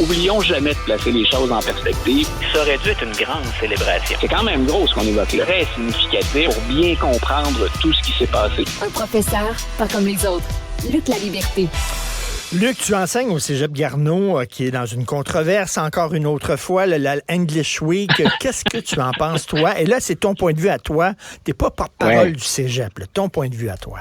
oublions jamais de placer les choses en perspective. Ça aurait dû être une grande célébration. C'est quand même gros ce qu'on évoque là. Très significatif pour bien comprendre tout ce qui s'est passé. Un professeur, pas comme les autres. Luc La Liberté. Luc, tu enseignes au Cégep Garneau, qui est dans une controverse encore une autre fois, la English Week. Qu'est-ce que tu en penses, toi? Et là, c'est ton point de vue à toi. T'es pas porte-parole du Cégep, là. Ton point de vue à toi.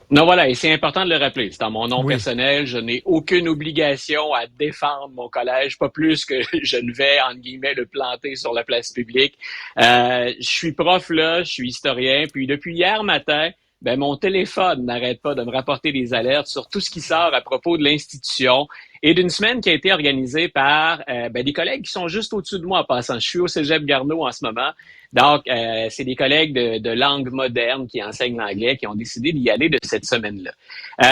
Non, voilà, et c'est important de le rappeler. C'est dans mon nom personnel, je n'ai aucune obligation à défendre mon collège, pas plus que je ne vais, entre guillemets, le planter sur la place publique. Je suis prof là, je suis historien, puis depuis hier matin, mon téléphone n'arrête pas de me rapporter des alertes sur tout ce qui sort à propos de l'institution et d'une semaine qui a été organisée par des collègues qui sont juste au-dessus de moi en passant. Je suis au Cégep Garneau en ce moment. Donc, c'est des collègues de langue moderne qui enseignent l'anglais qui ont décidé d'y aller de cette semaine-là.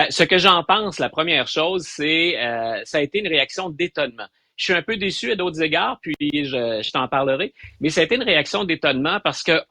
Ce que j'en pense, la première chose, c'est ça a été une réaction d'étonnement. Je suis un peu déçu à d'autres égards, puis je t'en parlerai, mais ça a été une réaction d'étonnement parce que,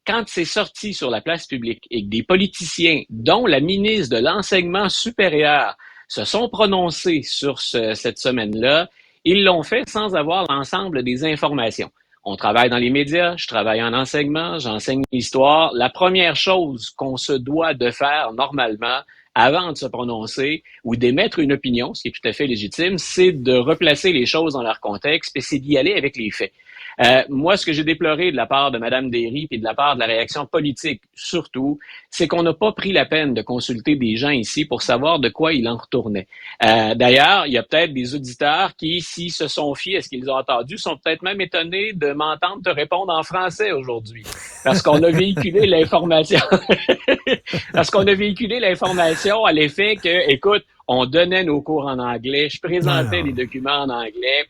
quand c'est sorti sur la place publique et que des politiciens, dont la ministre de l'Enseignement supérieur, se sont prononcés sur cette semaine-là, ils l'ont fait sans avoir l'ensemble des informations. On travaille dans les médias, je travaille en enseignement, j'enseigne l'histoire. La première chose qu'on se doit de faire normalement, avant de se prononcer ou d'émettre une opinion, ce qui est tout à fait légitime, c'est de replacer les choses dans leur contexte et c'est d'y aller avec les faits. Moi, ce que j'ai déploré de la part de Mme Derry et de la part de la réaction politique, surtout, c'est qu'on n'a pas pris la peine de consulter des gens ici pour savoir de quoi il en retournait. D'ailleurs, il y a peut-être des auditeurs qui, s'ils se sont fiés à ce qu'ils ont entendu, sont peut-être même étonnés de m'entendre te répondre en français aujourd'hui. Parce qu'on a véhiculé l'information. Parce qu'on a véhiculé l'information à l'effet que, écoute, on donnait nos cours en anglais, je présentais les documents en anglais.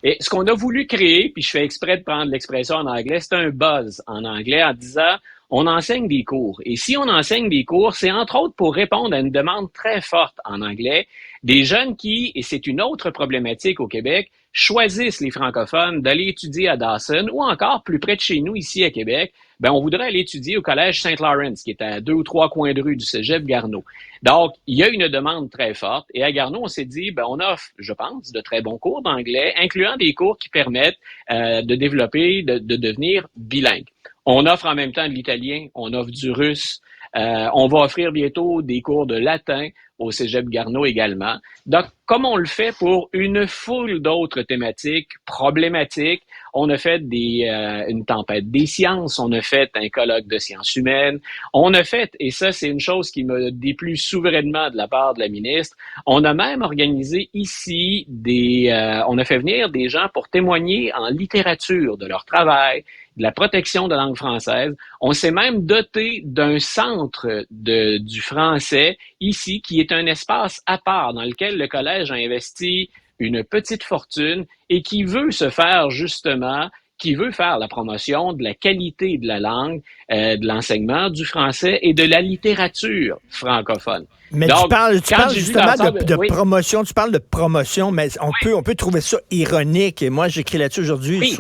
Et ce qu'on a voulu créer, puis je fais exprès de prendre l'expression en anglais, c'est un buzz en anglais en disant on enseigne des cours. Et si on enseigne des cours, c'est entre autres pour répondre à une demande très forte en anglais des jeunes qui, et c'est une autre problématique au Québec, choisissent les francophones d'aller étudier à Dawson ou encore plus près de chez nous ici à Québec, on voudrait aller étudier au Collège Saint-Lawrence, qui est à 2 ou 3 coins de rue du Cégep Garneau. Donc, il y a une demande très forte. Et à Garneau, on s'est dit, on offre, je pense, de très bons cours d'anglais, incluant des cours qui permettent de développer, de devenir bilingue. On offre en même temps de l'italien, on offre du russe. On va offrir bientôt des cours de latin au Cégep Garneau également. Donc, comme on le fait pour une foule d'autres thématiques problématiques, on a fait une tempête des sciences, on a fait un colloque de sciences humaines, on a fait, et ça c'est une chose qui me déplut souverainement de la part de la ministre, on a même organisé ici on a fait venir des gens pour témoigner en littérature de leur travail, de la protection de la langue française. On s'est même doté d'un centre du français ici, qui est un espace à part dans lequel le collège a investi une petite fortune et qui veut se faire justement, qui veut faire la promotion de la qualité de la langue, de l'enseignement du français et de la littérature francophone. Mais donc, tu parles justement de promotion, tu parles de promotion, mais on peut trouver ça ironique. Et moi, j'écris là-dessus aujourd'hui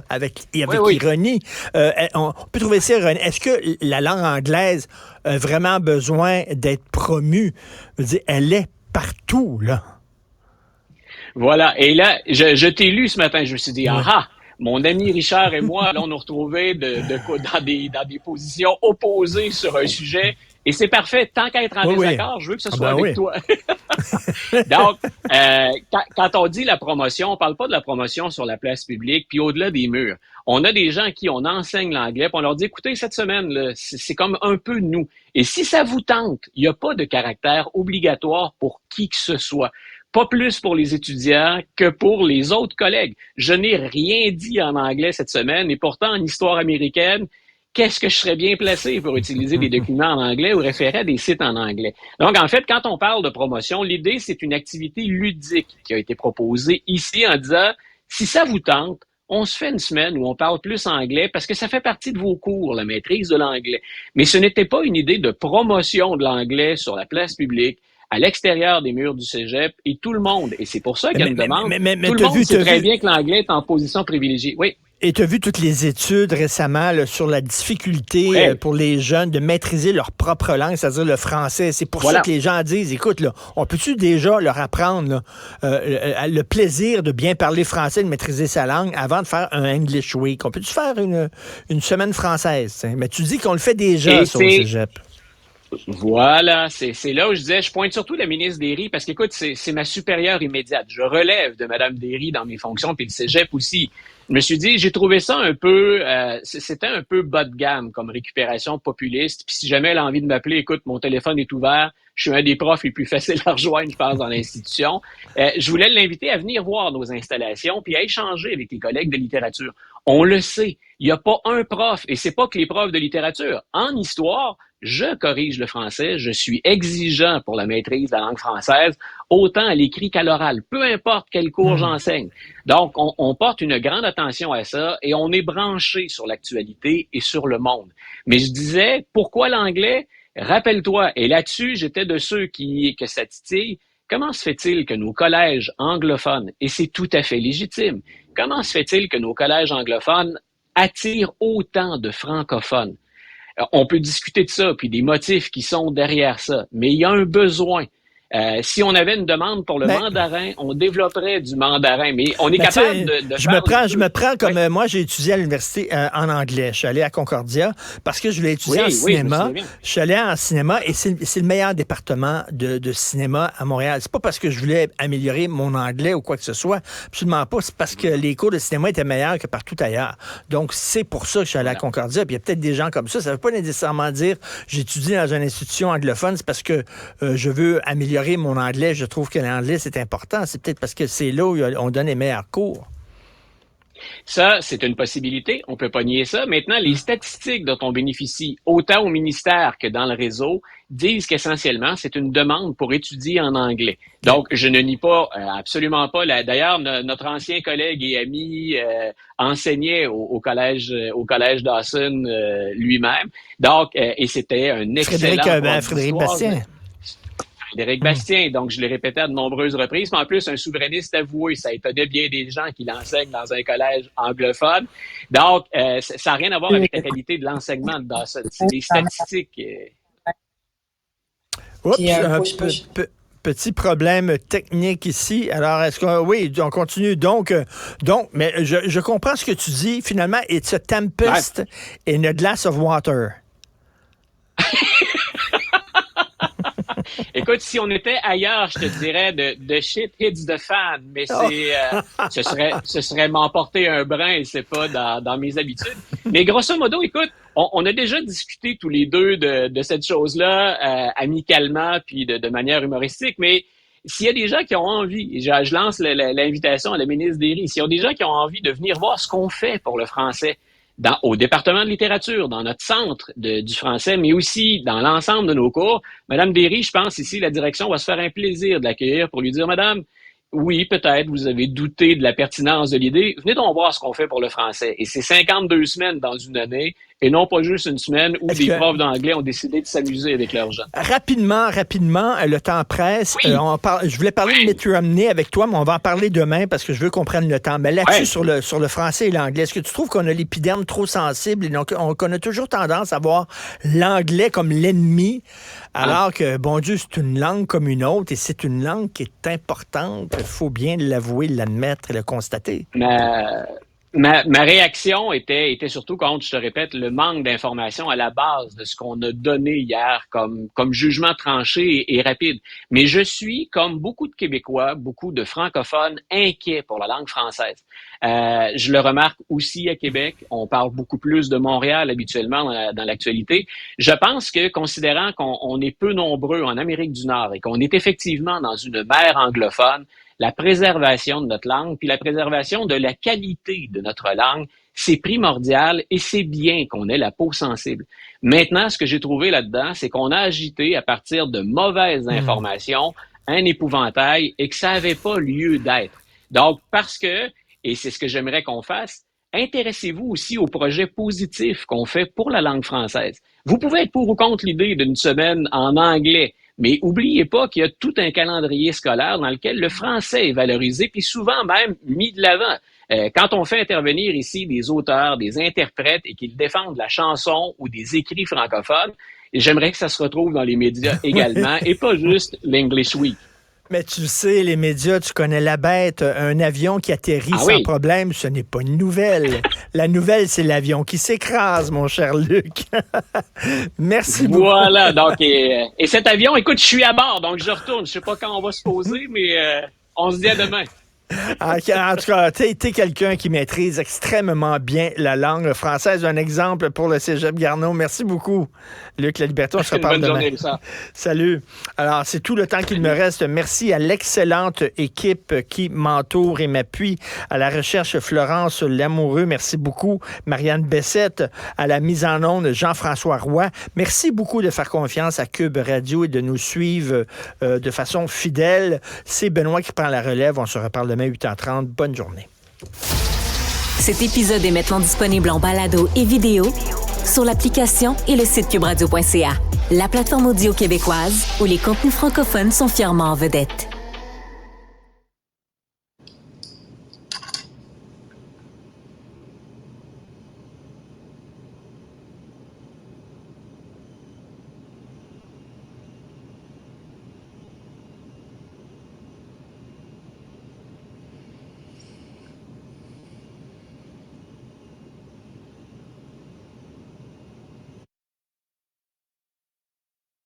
avec ironie. On peut trouver ça ironique. Est-ce que la langue anglaise a vraiment besoin d'être promue? Je veux dire, elle est partout, là. Voilà. Et là, je t'ai lu ce matin, je me suis dit, mon ami Richard et moi, allons nous retrouver dans des positions opposées sur un sujet. Et c'est parfait. Tant qu'à être en désaccord, je veux que ce soit avec toi. Donc, quand on dit la promotion, on parle pas de la promotion sur la place publique, puis au-delà des murs. On a des gens à qui on enseigne l'anglais, puis on leur dit, écoutez, cette semaine, là, c'est comme un peu nous. Et si ça vous tente, il n'y a pas de caractère obligatoire pour qui que ce soit. Pas plus pour les étudiants que pour les autres collègues. Je n'ai rien dit en anglais cette semaine, et pourtant, en histoire américaine, qu'est-ce que je serais bien placé pour utiliser des documents en anglais ou référer à des sites en anglais? Donc, en fait, quand on parle de promotion, l'idée, c'est une activité ludique qui a été proposée ici en disant, si ça vous tente, on se fait une semaine où on parle plus anglais parce que ça fait partie de vos cours, la maîtrise de l'anglais. Mais ce n'était pas une idée de promotion de l'anglais sur la place publique, à l'extérieur des murs du cégep, et tout le monde, et c'est pour ça qu'il y a une demande, tout le monde sait très bien que l'anglais est en position privilégiée. Oui. Et tu as vu toutes les études récemment là, sur la difficulté pour les jeunes de maîtriser leur propre langue, c'est-à-dire le français. C'est pour ça que les gens disent, écoute, là, on peut-tu déjà leur apprendre là, le plaisir de bien parler français, de maîtriser sa langue avant de faire un English Week? On peut-tu faire une semaine française? T'sais? Mais tu dis qu'on le fait déjà, ça, au cégep. Voilà, c'est là où je pointe surtout la ministre Derry, parce qu'écoute, c'est ma supérieure immédiate. Je relève de Mme Derry dans mes fonctions, puis le cégep aussi. Je me suis dit, j'ai trouvé ça un peu, c'était un peu bas de gamme comme récupération populiste. Puis si jamais elle a envie de m'appeler, écoute, mon téléphone est ouvert, je suis un des profs les plus faciles à rejoindre, je pense, dans l'institution. Je voulais l'inviter à venir voir nos installations, puis à échanger avec les collègues de littérature. On le sait, il n'y a pas un prof, et c'est pas que les profs de littérature. En histoire, je corrige le français, je suis exigeant pour la maîtrise de la langue française, autant à l'écrit qu'à l'oral, peu importe quel cours j'enseigne. Donc, on porte une grande attention à ça et on est branché sur l'actualité et sur le monde. Mais je disais, pourquoi l'anglais? Rappelle-toi, et là-dessus, j'étais de ceux que ça titille, comment se fait-il que nos collèges anglophones, et c'est tout à fait légitime, comment se fait-il que nos collèges anglophones attirent autant de francophones? On peut discuter de ça, puis des motifs qui sont derrière ça, mais il y a un besoin. Si on avait une demande pour le mandarin, on développerait du mandarin, mais on est capable de je me prends comme moi, j'ai étudié à l'université en anglais. Je suis allé à Concordia parce que je voulais étudier en cinéma. Je suis allé en cinéma et c'est le meilleur département de cinéma à Montréal. C'est pas parce que je voulais améliorer mon anglais ou quoi que ce soit, absolument pas. C'est parce que les cours de cinéma étaient meilleurs que partout ailleurs. Donc, c'est pour ça que je suis allé à Concordia. Puis il y a peut-être des gens comme ça. Ça veut pas nécessairement dire j'étudie dans une institution anglophone, c'est parce que je veux améliorer mon anglais, je trouve que l'anglais, c'est important. C'est peut-être parce que c'est là où on donne les meilleurs cours. Ça, c'est une possibilité. On peut pas nier ça. Maintenant, les statistiques dont on bénéficie, autant au ministère que dans le réseau, disent qu'essentiellement, c'est une demande pour étudier en anglais. Donc, je ne nie pas, absolument pas. D'ailleurs, notre ancien collègue et ami enseignait au collège Dawson lui-même. Donc, et c'était un excellent Frédéric Bastien. Frédéric Bastien, donc je l'ai répété à de nombreuses reprises, mais en plus un souverainiste avoué, ça étonnait bien des gens qui l'enseignent dans un collège anglophone. Donc, ça n'a rien à voir avec la qualité de l'enseignement de Dawson. C'est des statistiques. Oups, petit problème technique ici. Alors, est-ce qu'on... Oui, on continue. Donc, mais je comprends ce que tu dis. Finalement, it's a tempest in a glass of water. Écoute, si on était ailleurs, je te dirais de shit hits the fan, mais ce serait m'emporter un brin et c'est pas dans mes habitudes. Mais grosso modo, écoute, on a déjà discuté tous les deux de cette chose-là amicalement puis de manière humoristique, mais s'il y a des gens qui ont envie, je lance l'invitation à la ministre Derry, s'il y a des gens qui ont envie de venir voir ce qu'on fait pour le français, au département de littérature, dans notre centre du français, mais aussi dans l'ensemble de nos cours. Madame Derry, je pense ici, la direction va se faire un plaisir de l'accueillir pour lui dire, Madame, oui, peut-être, vous avez douté de la pertinence de l'idée. Venez donc voir ce qu'on fait pour le français. Et c'est 52 semaines dans une année, et non pas juste une semaine où des profs d'anglais ont décidé de s'amuser avec leurs gens. Rapidement, le temps presse. Oui. Je voulais parler de Mitt Romney avec toi, mais on va en parler demain parce que je veux qu'on prenne le temps. Mais là-dessus, sur le français et l'anglais, est-ce que tu trouves qu'on a l'épiderme trop sensible et donc qu'on a toujours tendance à voir l'anglais comme l'ennemi, alors que, bon Dieu, c'est une langue comme une autre et c'est une langue qui est importante. Il faut bien l'avouer, l'admettre et le constater. Ma réaction était surtout contre, je te répète, le manque d'informations à la base de ce qu'on a donné hier comme jugement tranché et rapide. Mais je suis, comme beaucoup de Québécois, beaucoup de francophones, inquiets pour la langue française. Je le remarque aussi à Québec. On parle beaucoup plus de Montréal habituellement dans l'actualité. Je pense que, considérant qu'on est peu nombreux en Amérique du Nord et qu'on est effectivement dans une mer anglophone, la préservation de notre langue, puis la préservation de la qualité de notre langue, c'est primordial et c'est bien qu'on ait la peau sensible. Maintenant, ce que j'ai trouvé là-dedans, c'est qu'on a agité à partir de mauvaises informations un épouvantail et que ça n'avait pas lieu d'être. Donc, parce que, et c'est ce que j'aimerais qu'on fasse, intéressez-vous aussi aux projets positifs qu'on fait pour la langue française. Vous pouvez être pour ou contre l'idée d'une semaine en anglais, mais oubliez pas qu'il y a tout un calendrier scolaire dans lequel le français est valorisé, puis souvent même mis de l'avant. Quand on fait intervenir ici des auteurs, des interprètes et qu'ils défendent la chanson ou des écrits francophones, j'aimerais que ça se retrouve dans les médias également et pas juste l'English Week. Mais tu sais, les médias, tu connais la bête. Un avion qui atterrit sans problème, ce n'est pas une nouvelle. La nouvelle, c'est l'avion qui s'écrase, mon cher Luc. Merci beaucoup. Voilà, donc, et cet avion, écoute, je suis à bord, donc je retourne. Je sais pas quand on va se poser, mais on se dit à demain. En tout cas, t'es quelqu'un qui maîtrise extrêmement bien la langue française. Un exemple pour le Cégep Garneau. Merci beaucoup, Luc La Liberté. On se reparle demain. Journée, salut. Alors, c'est tout le temps qu'il me reste. Merci à l'excellente équipe qui m'entoure et m'appuie. À la recherche, Florence Lamoureux. Merci beaucoup. Marianne Bessette. À la mise en onde, Jean-François Roy. Merci beaucoup de faire confiance à Cube Radio et de nous suivre de façon fidèle. C'est Benoît qui prend la relève. On se reparle demain 8h30. Bonne journée. Cet épisode est maintenant disponible en balado et vidéo sur l'application et le site cubradio.ca, la plateforme audio québécoise où les contenus francophones sont fièrement en vedette.